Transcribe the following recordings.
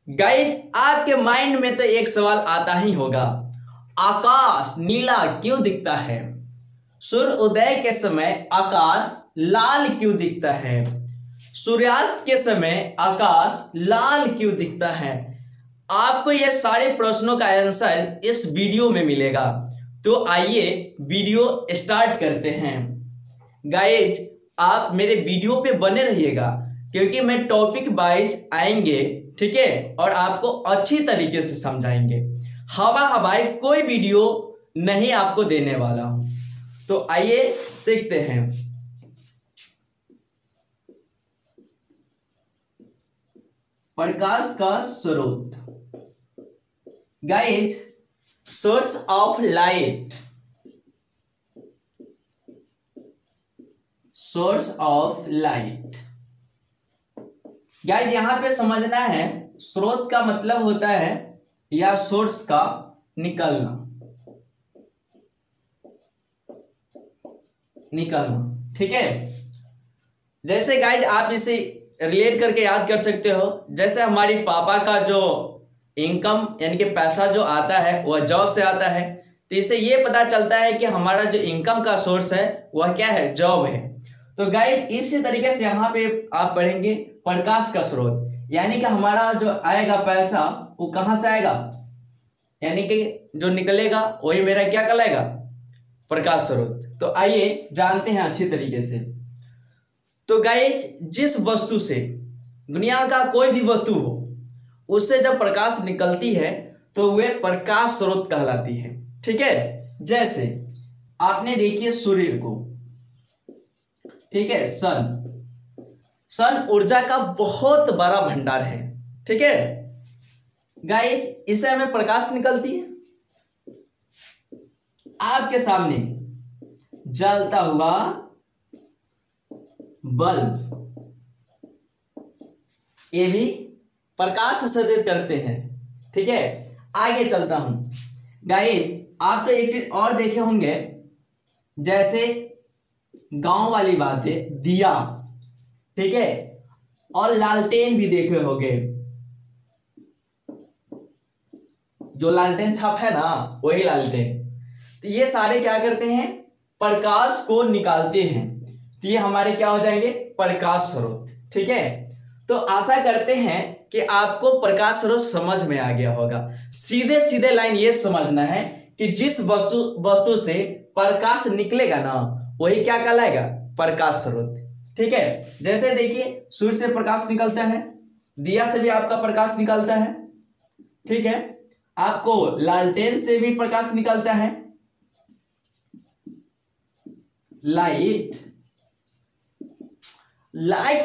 Guys आपके mind में तो एक सवाल आता ही होगा, आकाश नीला क्यों दिखता है? सूर्य उदय के समय आकाश लाल क्यों दिखता है? सूर्यास्त के समय आकाश लाल क्यों दिखता है? आपको ये सारे प्रश्नों का आंसर इस वीडियो में मिलेगा। तो आइए वीडियो स्टार्ट करते हैं। गाइज आप मेरे वीडियो पे बने रहिएगा क्योंकि मैं टॉपिक वाइज आएंगे, ठीक है, और आपको अच्छी तरीके से समझाएंगे। हवा हवाई कोई वीडियो नहीं आपको देने वाला हूं। तो आइए सीखते हैं। प्रकाश का स्रोत। Guys source of light, source of light. Guys यहां पे समझना है, स्रोत का मतलब होता है या सोर्स का निकलना, ठीक है। जैसे गाइज आप इसे रिलेट करके याद कर सकते हो, जैसे हमारी पापा का जो इनकम यानी कि पैसा जो आता है वह जॉब से आता है, तो इससे ये पता चलता है कि हमारा जो इनकम का सोर्स है वह क्या है, जॉब है। तो गाइज इसी तरीके से यहाँ पे आप पढ़ेंगे प्रकाश का स्रोत, यानी कि हमारा जो आएगा पैसा वो कहाँ से आएगा, यानी कि जो निकलेगा वही मेरा क्या कहलाएगा, प्रकाश स्रोत। तो आइए जानते हैं अच्छी तरीके से। तो गाइज जिस वस्तु से, दुनिया का कोई भी वस्तु हो, उससे जब प्रकाश निकलती है तो वे प्रकाश स्रोत कहलाती है, ठीक है। जैसे आपने देखिए सूर्य को, ठीक है, सन ऊर्जा का बहुत बड़ा भंडार है, ठीक है। गाइज इससे हमें प्रकाश निकलती है। आपके सामने जलता हुआ बल्ब, ये भी प्रकाश सृजित करते हैं, ठीक है। आगे चलता हूं। गाइज आप तो एक चीज और देखे होंगे, जैसे गांव वाली बातें, दिया, ठीक है, और लालटेन भी देखे होंगे। जो लालटेन छाप है ना, वही लालटेन। तो ये सारे क्या करते हैं, प्रकाश को निकालते हैं। तो ये हमारे क्या हो जाएंगे, प्रकाश स्रोत, ठीक है। तो आशा करते हैं कि आपको प्रकाश स्रोत समझ में आ गया होगा। सीधे सीधे लाइन ये समझना है कि जिस वस्तु से प्रकाश निकलेगा ना, वही क्या कहलाएगा, प्रकाश स्रोत, ठीक है। जैसे देखिए सूर्य से प्रकाश निकलता है, दिया से भी आपका प्रकाश निकलता है, ठीक है। आपको लालटेन से भी प्रकाश निकलता है। लाइट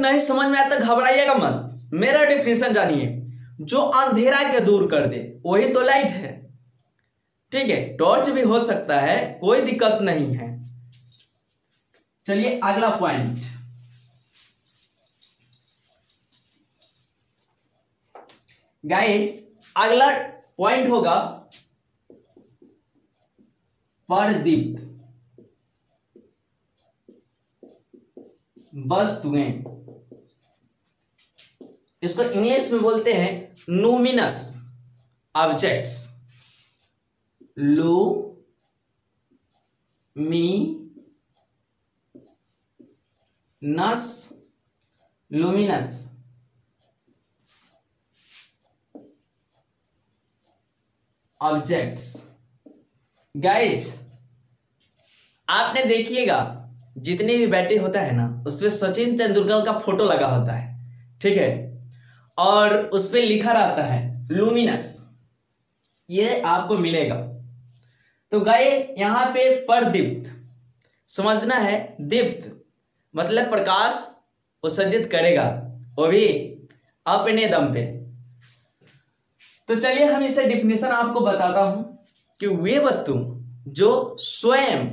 नहीं समझ में आता घबराइएगा मत, मेरा डिफिनेशन जानिए। जो अंधेरा के दूर कर दे वही तो लाइट है, ठीक है। टॉर्च भी हो सकता है, कोई दिक्कत नहीं है। चलिए अगला पॉइंट। गाइस अगला पॉइंट होगा परदीप्त वस्तुएं। इसको इंग्लिश में बोलते हैं luminous objects, luminous objects. Guys आपने देखिएगा जितने भी बैटरी होता है ना, उसपे सचिन तेंदुलकर का फोटो लगा होता है, ठीक है, और उसपे लिखा रहता है लूमिनस, ये आपको मिलेगा। तो गाइस यहाँ पे परदीप्त समझना है, दीप्त मतलब प्रकाश उत्सर्जित करेगा, वो भी अपने दम पे। तो चलिए हम इसे डिफिनेशन आपको बताता हूं कि वे वस्तु जो स्वयं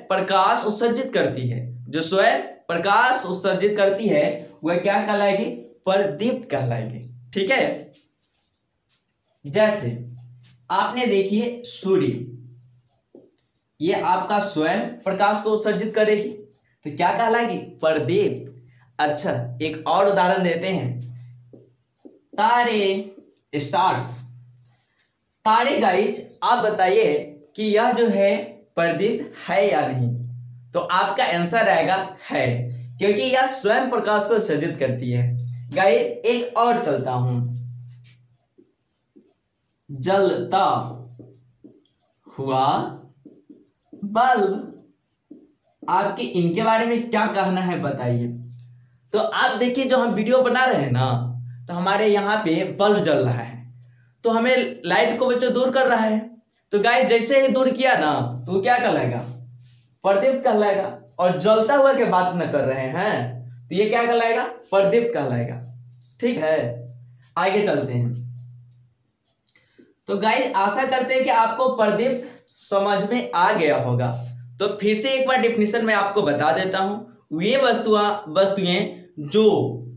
प्रकाश उत्सर्जित करती है, जो स्वयं प्रकाश उत्सर्जित करती है, वह क्या कहलाएगी, परदीप्त कहलाएगी, ठीक है। जैसे आपने देखिए सूर्य, ये आपका स्वयं प्रकाश को उत्सर्जित करेगी, तो क्या कहलाएगी, परदीप्त। अच्छा एक और उदाहरण देते हैं, तारे स्टार्स। तारे गाइज आप बताइए कि यह जो है प्रदीप्त है या नहीं। तो आपका आंसर आएगा है, क्योंकि यह स्वयं प्रकाश को सृजित करती है। गाइज एक और चलता हूं, जलता हुआ बल्ब। आपके इनके बारे में क्या कहना है बताइए। तो आप देखिए, जो हम वीडियो बना रहे हैं ना, तो हमारे यहाँ पे बल्ब जल रहा है, तो हमें लाइट को बच्चों दूर कर रहा है। तो गाइस जैसे ही दूर किया ना, तो क्या कहलाएगा, प्रदीप्त कहलाएगा। और जलता हुआ के बात न कर रहे हैं, तो ये क्या कहलाएगा, प्रदीप्त कहलाएगा। ठीक है, आगे चलते हैं। तो गाइस आशा करते हैं कि आपको प्रदीप्त समझ में आ गया होगा। तो फिर से एक बार डेफिनेशन में आपको बता देता हूं। वे वस्तुएं जो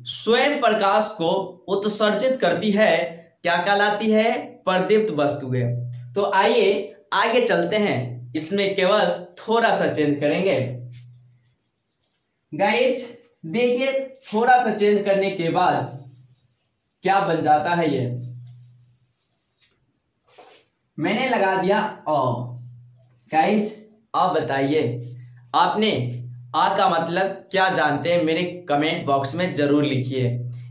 स्वयं प्रकाश को उत्सर्जित करती है क्या कहलाती है, प्रदीप्त वस्तुएं। तो आइए आगे चलते हैं, इसमें केवल थोड़ा सा चेंज करेंगे। गाइस देखिए, थोड़ा सा चेंज करने के बाद क्या बन जाता है, ये मैंने लगा दिया अ। गाइस आप बताइए, आपने आ का मतलब क्या जानते हैं, मेरे कमेंट बॉक्स में जरूर लिखिए।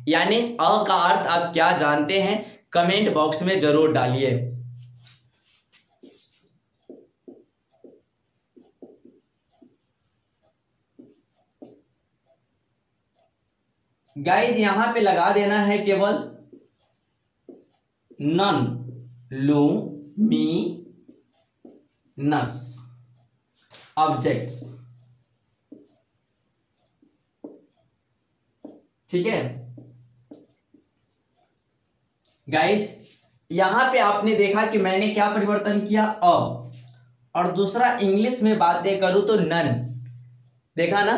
यानी अ का अर्थ आप क्या जानते हैं, कमेंट बॉक्स में जरूर डालिए। गाइस यहां पे लगा देना है केवल नन लुमिनस ऑब्जेक्ट्स। ठीक है गाइज, यहां पे आपने देखा कि मैंने क्या परिवर्तन किया, अ। और दूसरा इंग्लिश में बातें करूं तो नन। देखा ना,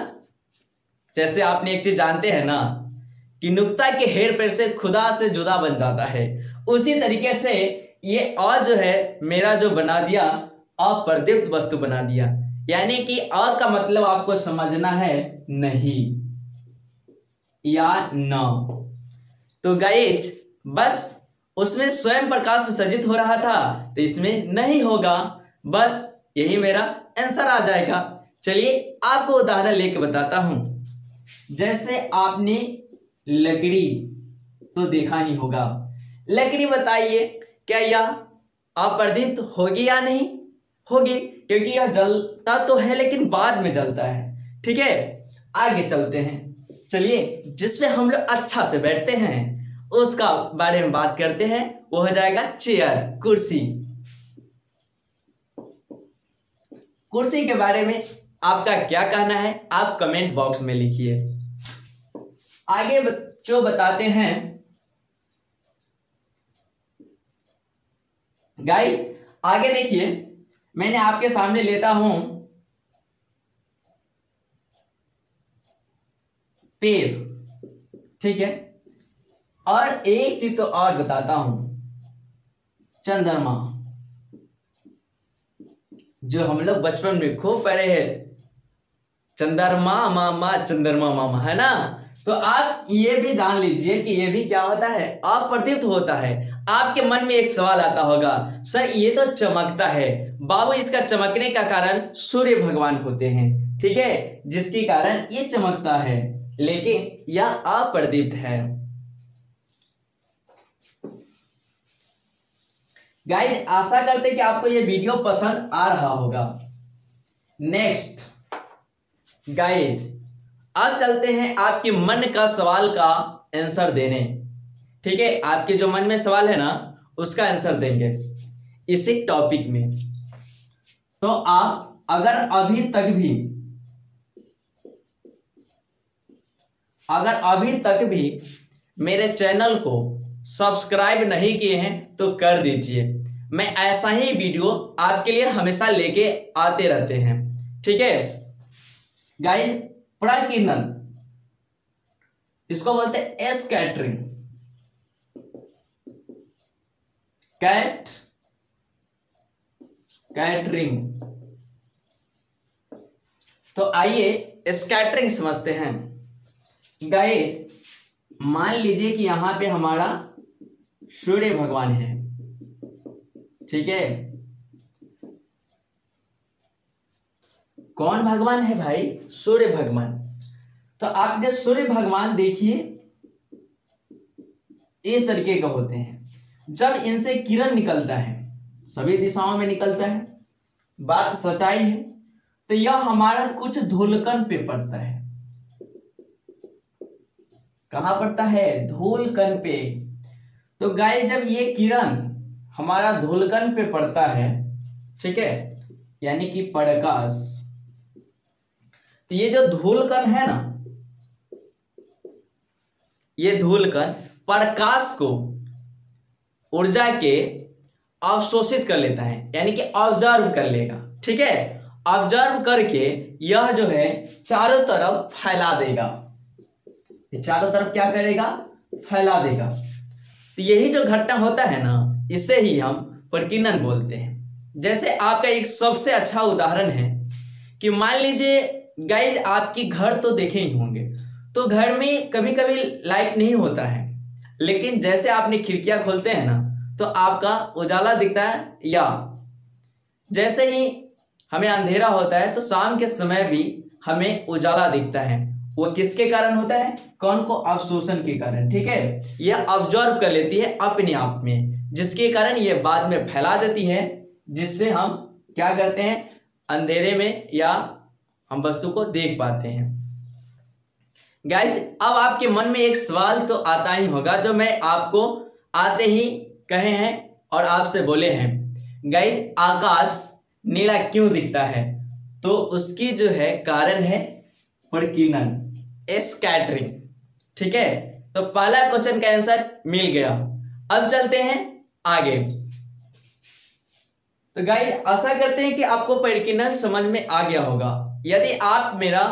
जैसे आपने एक चीज जानते हैं ना कि नुक्ता के हेर फेर से खुदा से जुदा बन जाता है, उसी तरीके से ये अ जो है मेरा जो बना दिया, अप्रदीप्त वस्तु बना दिया। यानी कि अ का मतलब आपको समझना है नहीं या न। तो गाइज बस उसमें स्वयं प्रकाश सज्जित हो रहा था, तो इसमें नहीं होगा। बस यही मेरा आंसर आ जाएगा। चलिए आपको उदाहरण लेके बताता हूं। जैसे आपने लकड़ी तो देखा ही होगा, लकड़ी बताइए क्या यह अप्रदीप्त होगी या नहीं होगी, क्योंकि यह जलता तो है लेकिन बाद में जलता है। ठीक है, आगे चलते हैं। चलिए जिसमें हम लोग अच्छा से बैठते हैं उसका बारे में बात करते हैं, वो हो जाएगा चेयर, कुर्सी। कुर्सी के बारे में आपका क्या कहना है, आप कमेंट बॉक्स में लिखिए। आगे जो बताते हैं गाइस, आगे देखिए, मैंने आपके सामने लेता हूं पेड़। ठीक है, और एक चीज तो और बताता हूं, चंद्रमा, जो हम लोग बचपन में खूब पढ़े हैं, चंद्रमा मामा चंद्रमा मामा, है ना। तो आप ये भी जान लीजिए कि ये भी क्या होता है, अप्रदीप्त होता है। आपके मन में एक सवाल आता होगा, सर ये तो चमकता है। बाबू, इसका चमकने का कारण सूर्य भगवान होते हैं, ठीक है, जिसके कारण ये चमकता है, लेकिन यह अप्रदीप्त है। गाइस आशा करते हैं कि आपको ये वीडियो पसंद आ रहा होगा। नेक्स्ट गाइस, अब चलते हैं आपके मन का सवाल का आंसर देने। ठीक है, आपके जो मन में सवाल है ना उसका आंसर देंगे इसी टॉपिक में। तो आप अगर अभी तक भी मेरे चैनल को सब्सक्राइब नहीं किए हैं तो कर दीजिए। मैं ऐसा ही वीडियो आपके लिए हमेशा लेके आते रहते हैं। ठीक है गाइस, प्रकीर्णन, इसको बोलते हैं स्कैटरिंग, कैटरिंग। तो आइए स्कैटरिंग समझते हैं। गाइस मान लीजिए कि यहां पे हमारा सूर्य भगवान है। ठीक है, कौन भगवान है भाई? सूर्य भगवान। तो आपने सूर्य भगवान देखिए इस तरीके का होते हैं। जब इनसे किरण निकलता है, सभी दिशाओं में निकलता है, बात सच्चाई है, तो यह हमारा कुछ धूलकण पे पड़ता है। कहां पड़ता है? धूलकण पे। तो गाइस जब ये किरण हमारा धूलकण पे पड़ता है, ठीक है, यानी कि प्रकाश, तो ये जो धूलकण है ना, ये धूलकण प्रकाश को, ऊर्जा के अवशोषित कर लेता है, यानी कि ऑब्जर्व कर लेगा। ठीक है, ऑब्जर्व करके यह जो है चारों तरफ फैला देगा। ये चारों तरफ क्या करेगा? फैला देगा। तो यही जो घटना होता है ना, इसे ही हम प्रकीर्णन बोलते हैं। जैसे आपका एक सबसे अच्छा उदाहरण है कि मान लीजिए गाइस आपकी घर तो देखे ही होंगे, तो घर में कभी कभी लाइट नहीं होता है, लेकिन जैसे आपने खिड़कियां खोलते हैं ना, तो आपका उजाला दिखता है, या जैसे ही हमें अंधेरा होता है तो शाम के समय भी हमें उजाला दिखता है। वो किसके कारण होता है? कौन को? अवशोषण के कारण। ठीक है, यह ऑब्जर्व कर लेती है अपने आप में, जिसके कारण ये बाद में फैला देती है, जिससे हम क्या करते हैं? अंधेरे में या हम वस्तु को देख पाते हैं। गाइस अब आपके मन में एक सवाल तो आता ही होगा, जो मैं आपको आते ही कहे हैं और आपसे बोले हैं, गाइस आकाश नीला क्यों दिखता है? तो उसकी जो है कारण है प्रकीर्णन, स्कैटरिंग। ठीक है, तो पहला क्वेश्चन का आंसर मिल गया। अब चलते हैं आगे। तो गाइस आशा करते हैं कि आपको प्रकीर्णन समझ में आ गया होगा। यदि आप मेरा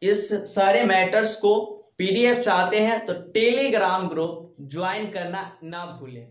इस सारे मैटर्स को पीडीएफ चाहते हैं तो टेलीग्राम ग्रुप ज्वाइन करना ना भूलें।